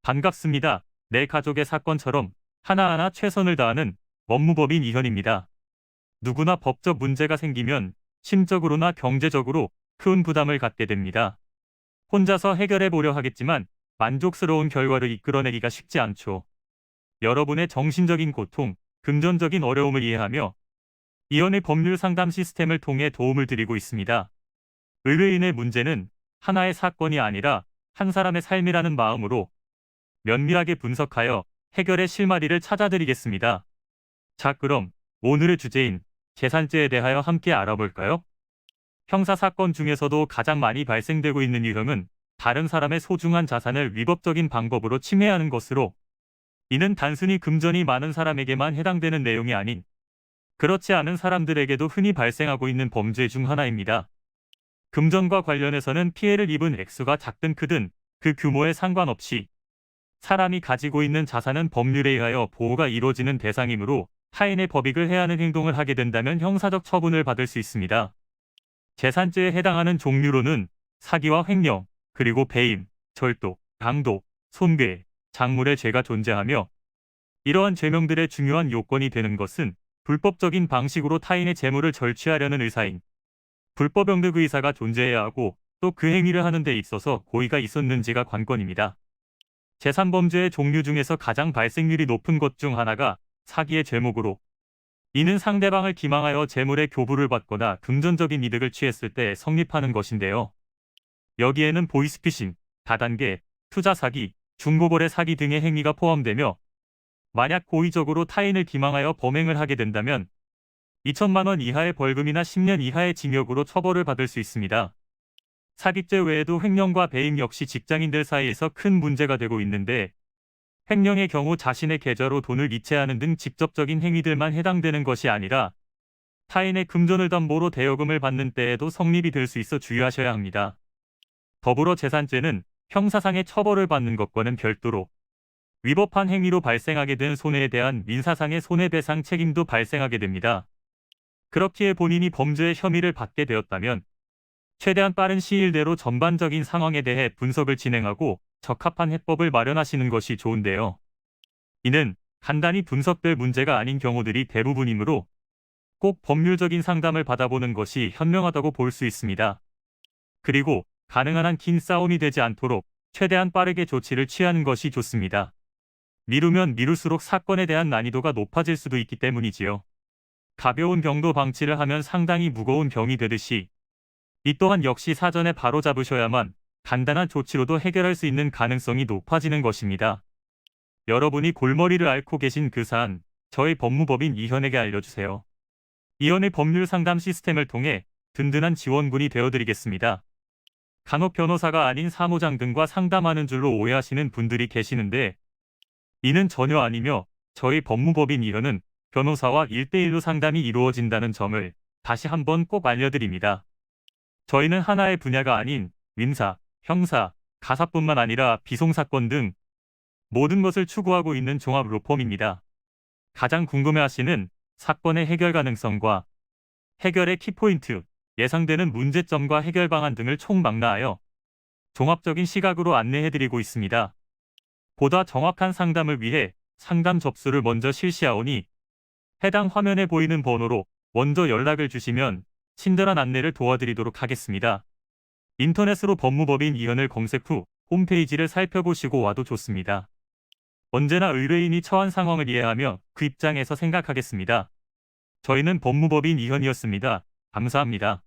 반갑습니다. 내 가족의 사건처럼 하나하나 최선을 다하는 법무법인 이현입니다. 누구나 법적 문제가 생기면 심적으로나 경제적으로 큰 부담을 갖게 됩니다. 혼자서 해결해 보려 하겠지만 만족스러운 결과를 이끌어내기가 쉽지 않죠. 여러분의 정신적인 고통, 금전적인 어려움을 이해하며 이현의 법률 상담 시스템을 통해 도움을 드리고 있습니다. 의뢰인의 문제는 하나의 사건이 아니라 한 사람의 삶이라는 마음으로 면밀하게 분석하여 해결의 실마리를 찾아드리겠습니다. 자, 그럼 오늘의 주제인 재산죄에 대하여 함께 알아볼까요? 형사사건 중에서도 가장 많이 발생되고 있는 유형은 다른 사람의 소중한 자산을 위법적인 방법으로 침해하는 것으로, 이는 단순히 금전이 많은 사람에게만 해당되는 내용이 아닌 그렇지 않은 사람들에게도 흔히 발생하고 있는 범죄 중 하나입니다. 금전과 관련해서는 피해를 입은 액수가 작든 크든 그 규모에 상관없이 사람이 가지고 있는 자산은 법률에 의하여 보호가 이루어지는 대상이므로 타인의 법익을 해하는 행동을 하게 된다면 형사적 처분을 받을 수 있습니다. 재산죄에 해당하는 종류로는 사기와 횡령, 그리고 배임, 절도, 강도, 손괴, 장물의 죄가 존재하며, 이러한 죄명들의 중요한 요건이 되는 것은 불법적인 방식으로 타인의 재물을 절취하려는 의사인 불법영득 의사가 존재해야 하고, 또 그 행위를 하는 데 있어서 고의가 있었는지가 관건입니다. 재산범죄의 종류 중에서 가장 발생률이 높은 것 중 하나가 사기의 죄목으로, 이는 상대방을 기망하여 재물의 교부를 받거나 금전적인 이득을 취했을 때 성립하는 것인데요. 여기에는 보이스피싱, 다단계, 투자 사기, 중고거래 사기 등의 행위가 포함되며, 만약 고의적으로 타인을 기망하여 범행을 하게 된다면 2천만 원 이하의 벌금이나 10년 이하의 징역으로 처벌을 받을 수 있습니다. 사기죄 외에도 횡령과 배임 역시 직장인들 사이에서 큰 문제가 되고 있는데, 횡령의 경우 자신의 계좌로 돈을 이체하는 등 직접적인 행위들만 해당되는 것이 아니라 타인의 금전을 담보로 대여금을 받는 때에도 성립이 될 수 있어 주의하셔야 합니다. 더불어 재산죄는 형사상의 처벌을 받는 것과는 별도로 위법한 행위로 발생하게 된 손해에 대한 민사상의 손해배상 책임도 발생하게 됩니다. 그렇기에 본인이 범죄의 혐의를 받게 되었다면 최대한 빠른 시일 내로 전반적인 상황에 대해 분석을 진행하고 적합한 해법을 마련하시는 것이 좋은데요. 이는 간단히 분석될 문제가 아닌 경우들이 대부분이므로 꼭 법률적인 상담을 받아보는 것이 현명하다고 볼 수 있습니다. 그리고 가능한 한 긴 싸움이 되지 않도록 최대한 빠르게 조치를 취하는 것이 좋습니다. 미루면 미룰수록 사건에 대한 난이도가 높아질 수도 있기 때문이지요. 가벼운 병도 방치를 하면 상당히 무거운 병이 되듯이, 이 또한 역시 사전에 바로잡으셔야만 간단한 조치로도 해결할 수 있는 가능성이 높아지는 것입니다. 여러분이 골머리를 앓고 계신 그 사안, 저희 법무법인 이현에게 알려주세요. 이현의 법률 상담 시스템을 통해 든든한 지원군이 되어드리겠습니다. 간혹 변호사가 아닌 사무장 등과 상담하는 줄로 오해하시는 분들이 계시는데, 이는 전혀 아니며 저희 법무법인 이현은 변호사와 1대1로 상담이 이루어진다는 점을 다시 한번 꼭 알려드립니다. 저희는 하나의 분야가 아닌 민사, 형사, 가사뿐만 아니라 비송사건 등 모든 것을 추구하고 있는 종합 로펌입니다. 가장 궁금해하시는 사건의 해결 가능성과 해결의 키포인트, 예상되는 문제점과 해결 방안 등을 총망라하여 종합적인 시각으로 안내해드리고 있습니다. 보다 정확한 상담을 위해 상담 접수를 먼저 실시하오니 해당 화면에 보이는 번호로 먼저 연락을 주시면 친절한 안내를 도와드리도록 하겠습니다. 인터넷으로 법무법인 이현을 검색 후 홈페이지를 살펴보시고 와도 좋습니다. 언제나 의뢰인이 처한 상황을 이해하며 그 입장에서 생각하겠습니다. 저희는 법무법인 이현이었습니다. 감사합니다.